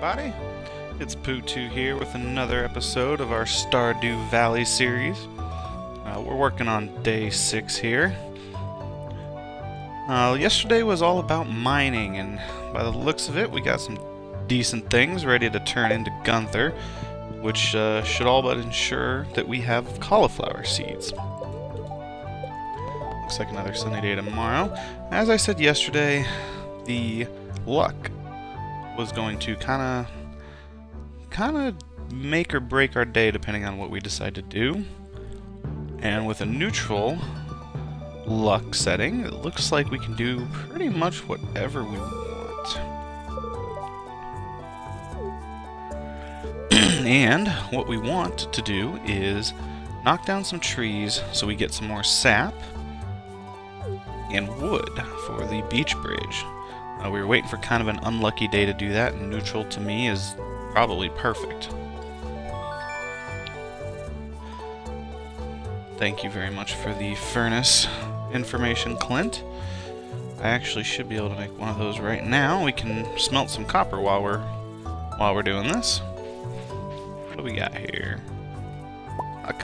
everybody. It's Po0two here with another episode of our Stardew Valley series. We're working on day 6 here. Yesterday was all about mining, and by the looks of it, we got some decent things ready to turn into Gunther, which should all but ensure that we have cauliflower seeds. Looks like another sunny day tomorrow. As I said yesterday, the luck was going to kind of make or break our day depending on what we decide to do. And with a neutral luck setting, it looks like we can do pretty much whatever we want. And what we want to do is knock down some trees so we get some more sap and wood for the beach bridge. We were waiting for kind of an unlucky day to do that, and neutral to me is probably perfect. Thank you very much for the furnace information, Clint. I actually should be able to make one of those right now. We can smelt some copper while we're doing this. What do we got here?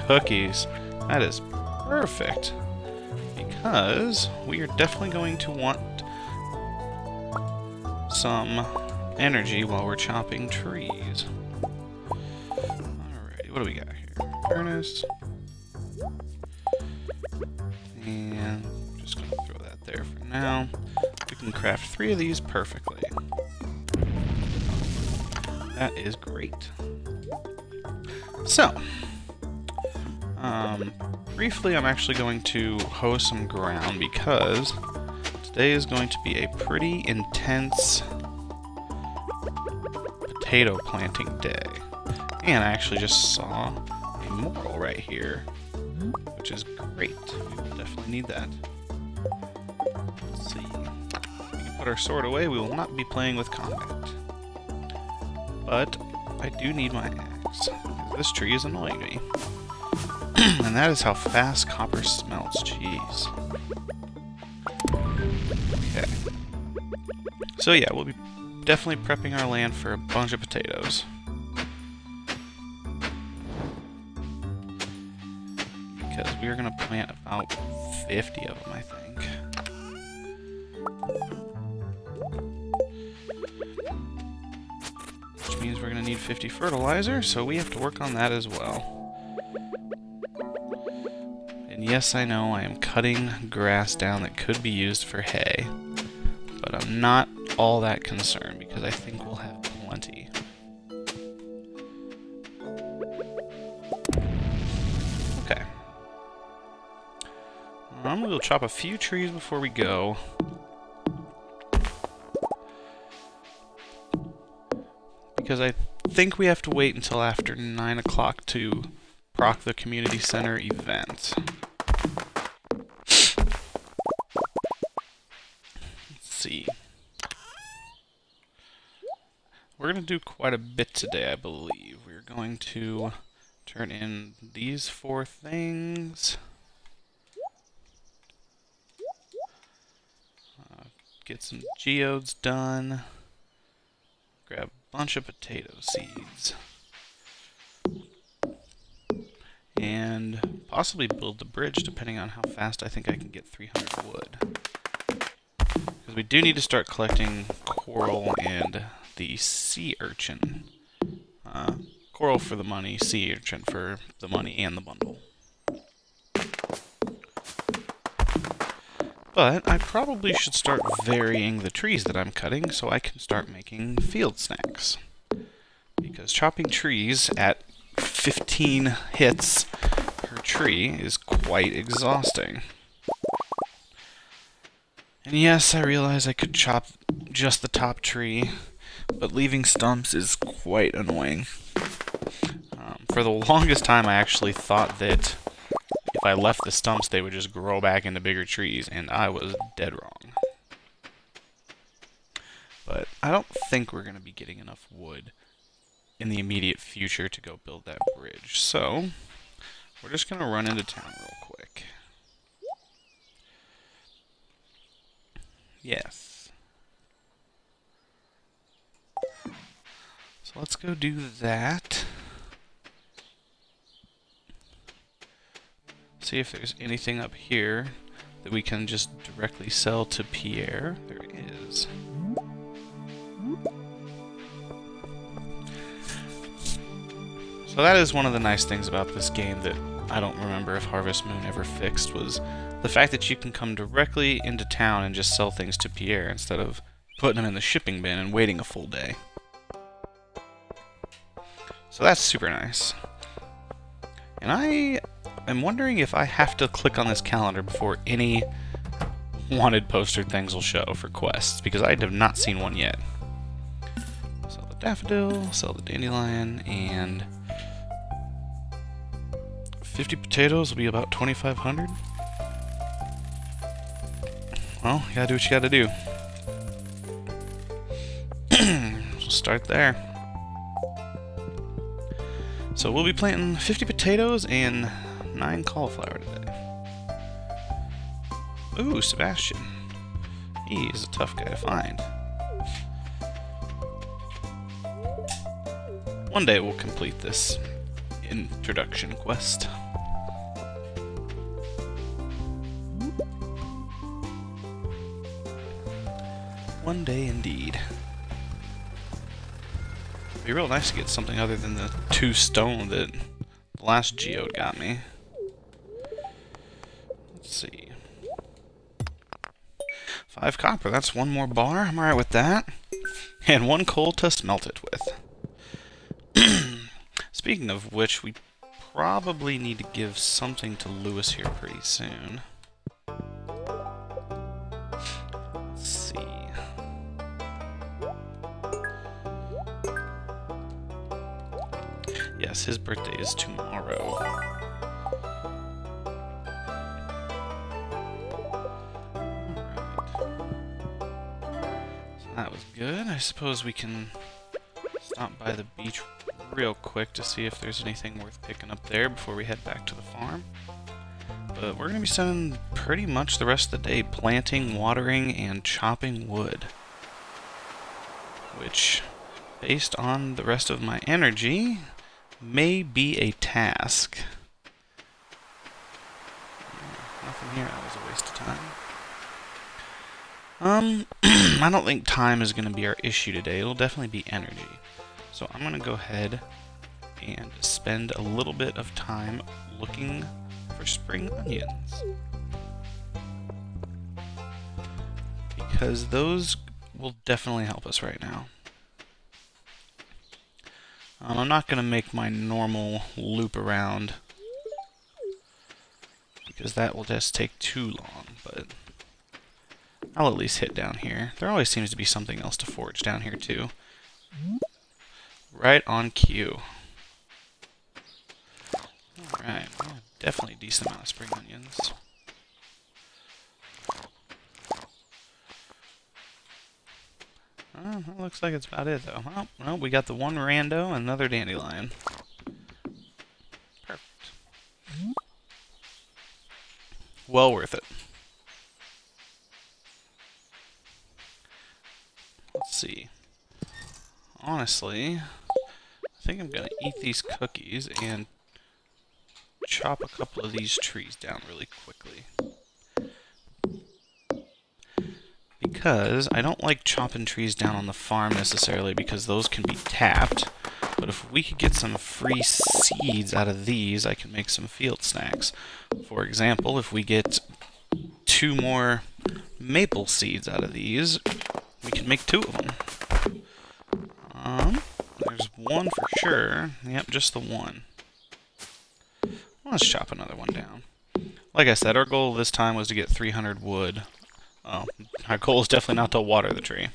Cookies. That is perfect, because we are definitely going to want some energy while we're chopping trees. Alrighty, what do we got here? Furnace. And I'm just going to throw that there for now. We can craft 3 of these perfectly. That is great. So, briefly I'm actually going to hoe some ground because today is going to be a pretty intense potato planting day. And I actually just saw a moral right here, which is great. We will definitely need that. Let's see. We can put our sword away. We will not be playing with combat. But I do need my axe, because this tree is annoying me. And that is how fast copper smelts. Jeez. Okay. So yeah, we'll be definitely prepping our land for a bunch of potatoes. Because we are going to plant about 50 of them, I think. Which means we're going to need 50 fertilizer, so we have to work on that as well. And yes, I know I am cutting grass down that could be used for hay, but I'm not all that concerned because I think we'll have plenty. Okay. I'm gonna go chop a few trees before we go. Because I think we have to wait until after 9 o'clock to proc the community center event. Let's see. We're going to do quite a bit today, I believe. We're going to turn in these 4 things. Get some geodes done. Grab a bunch of potato seeds. And possibly build the bridge, depending on how fast I think I can get 300 wood. Because we do need to start collecting coral and the sea urchin. Coral for the money, sea urchin for the money and the bundle. But I probably should start varying the trees that I'm cutting so I can start making field snacks. Because chopping trees at 15 hits per tree is quite exhausting. And yes, I realize I could chop just the top tree, but leaving stumps is quite annoying. For the longest time, I actually thought that if I left the stumps, they would just grow back into bigger trees, and I was dead wrong. But I don't think we're going to be getting enough wood in the immediate future to go build that bridge. So, we're just going to run into town real quick. Yes. So let's go do that. See if there's anything up here that we can just directly sell to Pierre. There is. So that is one of the nice things about this game that I don't remember if Harvest Moon ever fixed, was the fact that you can come directly into town and just sell things to Pierre instead of putting them in the shipping bin and waiting a full day. So that's super nice. And I am wondering if I have to click on this calendar before any wanted postered things will show for quests, because I have not seen one yet. Sell the daffodil, sell the dandelion, and 50 potatoes will be about 2,500. Well, you gotta do what you gotta do. We'll start there. So we'll be planting 50 potatoes and 9 cauliflower today. Ooh, Sebastian. He is a tough guy to find. One day we'll complete this introduction quest. One day indeed. It'd be real nice to get something other than the 2 stone that the last geode got me. Let's see. 5 copper, that's 1 more bar. I'm alright with that. And 1 coal to smelt it with. Speaking of which, we probably need to give something to Lewis here pretty soon. Let's see. Yes, his birthday is tomorrow. So that was good. I suppose we can stop by the beach real quick to see if there's anything worth picking up there before we head back to the farm. But we're going to be spending pretty much the rest of the day planting, watering, and chopping wood. Which, based on the rest of my energy, may be a task. Nothing here, that was a waste of time. I don't think time is going to be our issue today. It'll definitely be energy. So I'm going to go ahead and spend a little bit of time looking for spring onions. Because those will definitely help us right now. I'm not going to make my normal loop around, because that will just take too long, but I'll at least hit down here. There always seems to be something else to forage down here too. Right on cue. Alright, well, definitely a decent amount of spring onions. That looks like it's about it, though. Well, we got the 1 rando and another dandelion. Perfect. Well worth it. Let's see. Honestly, I think I'm going to eat these cookies and chop a couple of these trees down really quickly. Because I don't like chopping trees down on the farm necessarily, because those can be tapped. But if we could get some free seeds out of these, I can make some field snacks. For example, if we get 2 more maple seeds out of these, we can make 2 of them. There's 1 for sure. Yep, just the 1. Let's chop another one down. Like I said, our goal this time was to get 300 wood. Our goal is definitely not to water the tree.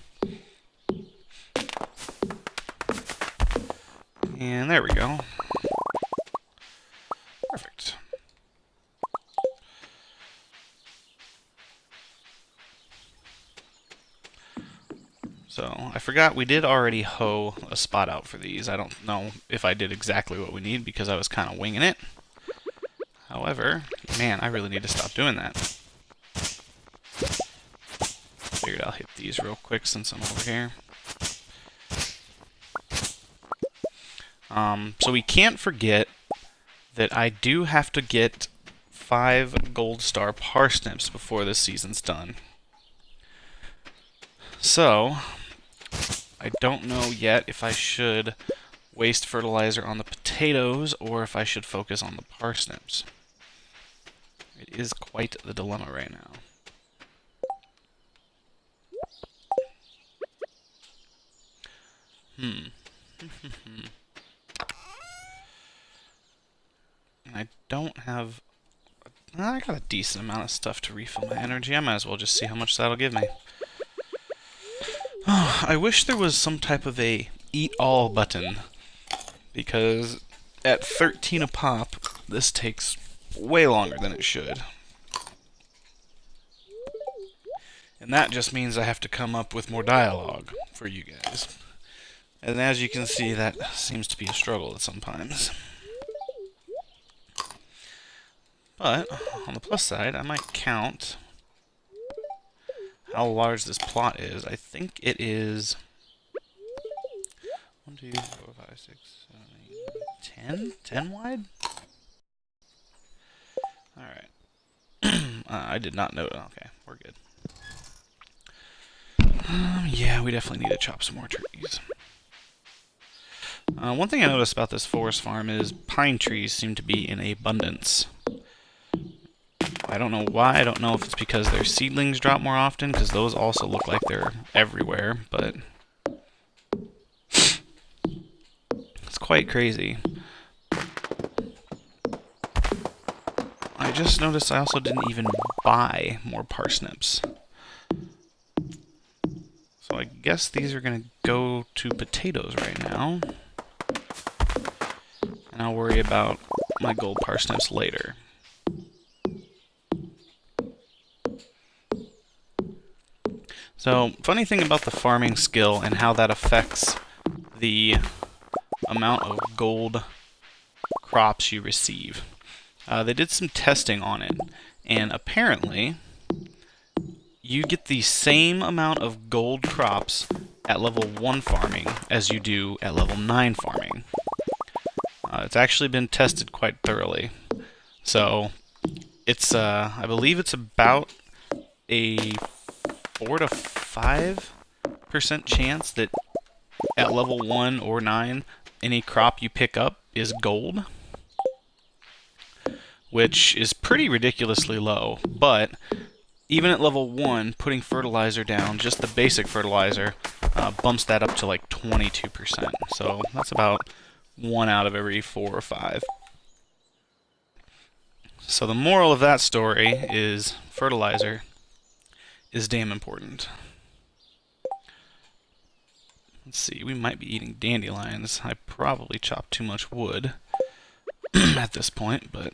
And there we go. Perfect. So, I forgot we did already hoe a spot out for these. I don't know if I did exactly what we need because I was kind of winging it. However, man, I really need to stop doing that. Figured I'll hit these real quick since I'm over here. So we can't forget that I do have to get 5 gold star parsnips before this season's done. So, I don't know yet if I should waste fertilizer on the potatoes or if I should focus on the parsnips. It is quite the dilemma right now. And I don't have... I got a decent amount of stuff to refill my energy. I might as well just see how much that'll give me. Oh, I wish there was some type of a eat all button, because at 13 a pop, this takes way longer than it should. And that just means I have to come up with more dialogue for you guys. And as you can see, that seems to be a struggle sometimes. But, on the plus side, I might count how large this plot is. I think it is 1, 2, 4, 5, 6, 7, 8, 10? 10 wide? Alright. I did not know. Okay, we're good. Yeah, we definitely need to chop some more trees. One thing I noticed about this forest farm is pine trees seem to be in abundance. I don't know why. I don't know if it's because their seedlings drop more often, because those also look like they're everywhere, but it's quite crazy. I just noticed I also didn't even buy more parsnips. So I guess these are going to go to potatoes right now. And I'll worry about my gold parsnips later. So, funny thing about the farming skill and how that affects the amount of gold crops you receive. They did some testing on it, and apparently you get the same amount of gold crops at level 1 farming as you do at level 9 farming. It's actually been tested quite thoroughly. So, it's, I believe it's about a 4 to 5% chance that at level 1 or 9, any crop you pick up is gold, which is pretty ridiculously low. But even at level 1, putting fertilizer down, just the basic fertilizer, bumps that up to like 22%. So that's about 1 out of every 4 or 5. So the moral of that story is fertilizer is damn important. Let's see, we might be eating dandelions. I probably chopped too much wood at this point, but...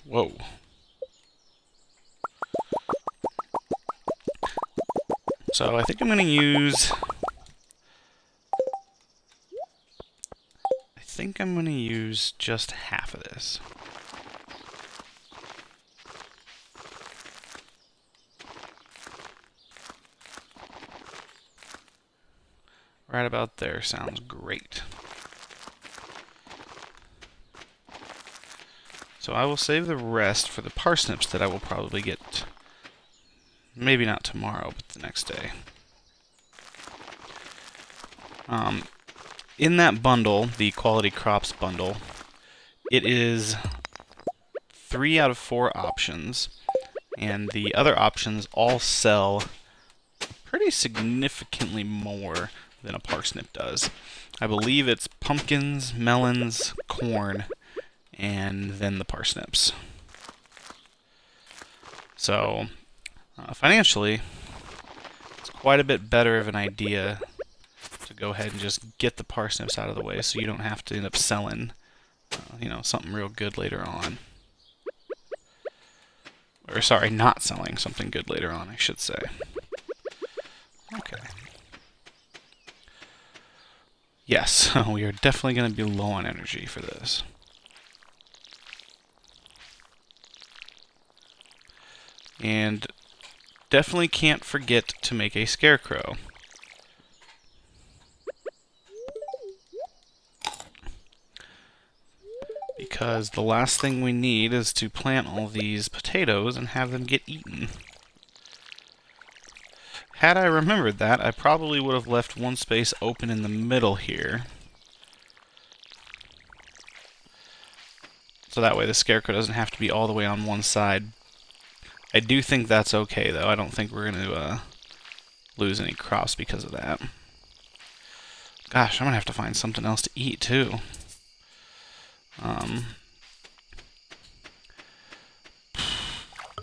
Whoa. So I think I'm going to use... I think I'm going to use just half of this. Right about there sounds great. So I will save the rest for the parsnips that I will probably get, maybe not tomorrow, but the next day. In that bundle, the Quality Crops bundle, it is 3 out of 4 options, and the other options all sell pretty significantly more than a parsnip does. I believe it's pumpkins, melons, corn, and then the parsnips. So, financially, it's quite a bit better of an idea to go ahead and just get the parsnips out of the way so you don't have to end up selling, you know, something real good later on. Or, sorry, not selling something good later on, I should say. Okay. Yes, we are definitely going to be low on energy for this. And definitely can't forget to make a scarecrow. because the last thing we need is to plant all these potatoes and have them get eaten. Had I remembered that, I probably would have left one space open in the middle here. So that way the scarecrow doesn't have to be all the way on one side. I do think that's okay, though. I don't think we're going to lose any crops because of that. Gosh, I'm going to have to find something else to eat, too.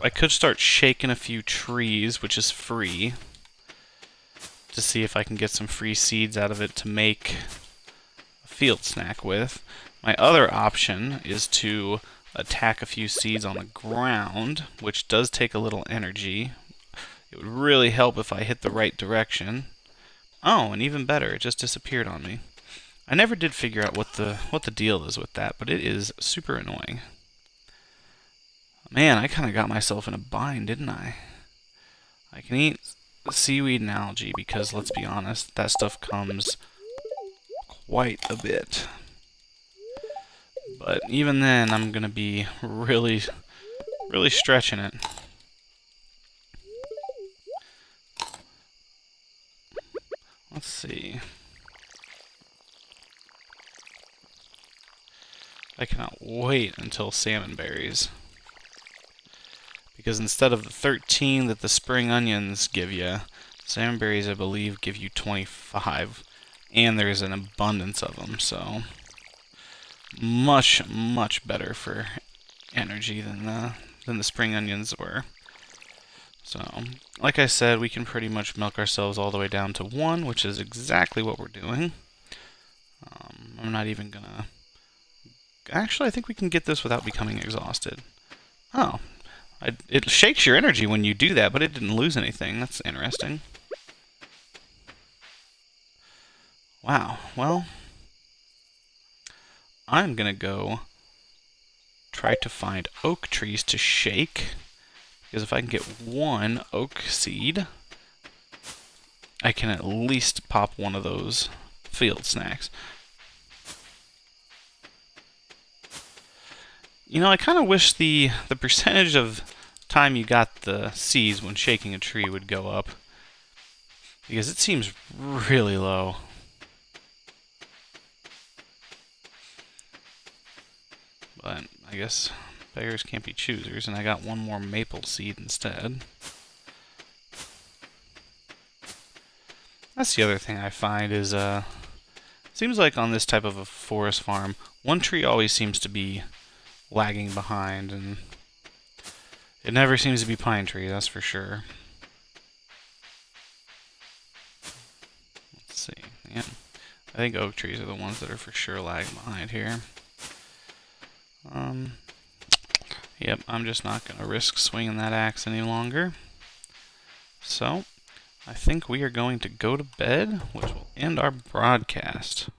I could start shaking a few trees, which is free, to see if I can get some free seeds out of it to make a field snack with. My other option is to attack a few seeds on the ground, which does take a little energy. It would really help if I hit the right direction. Oh, and even better, it just disappeared on me. I never did figure out what the deal is with that, but it is super annoying. Man, I kind of got myself in a bind, didn't I? I can eat seaweed and algae because, let's be honest, that stuff comes quite a bit. But even then, I'm going to be really stretching it. Let's see. I cannot wait until salmon berries. Because instead of the 13 that the spring onions give you, salmon berries, I believe, give you 25. And there's an abundance of them, so much better for energy than the spring onions were. So, like I said, we can pretty much milk ourselves all the way down to 1, which is exactly what we're doing. I'm not even gonna... Actually, I think we can get this without becoming exhausted. Oh. It shakes your energy when you do that, but it didn't lose anything. That's interesting. Wow. Well, I'm gonna go try to find oak trees to shake. Because if I can get one oak seed, I can at least pop one of those field snacks. You know, I kind of wish the percentage of time you got the seeds when shaking a tree would go up. Because it seems really low. But I guess beggars can't be choosers, and I got one more maple seed instead. That's the other thing I find is, seems like on this type of a forest farm, one tree always seems to be lagging behind, and it never seems to be pine tree, that's for sure. Let's see. Yeah, I think oak trees are the ones that are for sure lagging behind here. Yep, I'm just not going to risk swinging that axe any longer. So, I think we are going to go to bed, which will end our broadcast.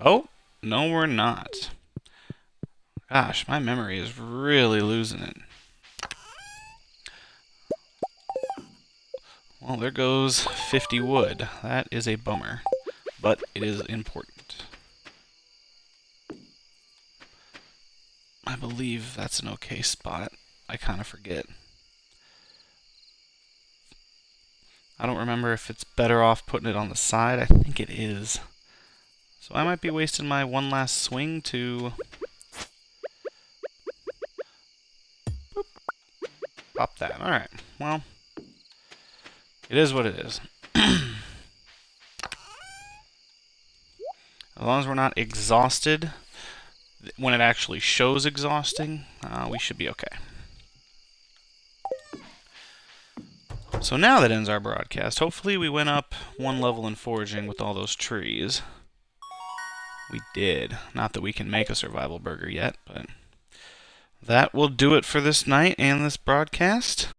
Oh, no we're not. Gosh, my memory is really losing it. Well, there goes 50 wood. That is a bummer, but it is important. I believe that's an okay spot. I kind of forget. I don't remember if it's better off putting it on the side. I think it is. So I might be wasting my one last swing to... Boop. Pop that. Alright, well, it is what it is. As long as we're not exhausted when it actually shows exhausting, we should be okay. So now that ends our broadcast. Hopefully we went up one level in foraging with all those trees. We did. Not that we can make a survival burger yet, but that will do it for this night and this broadcast.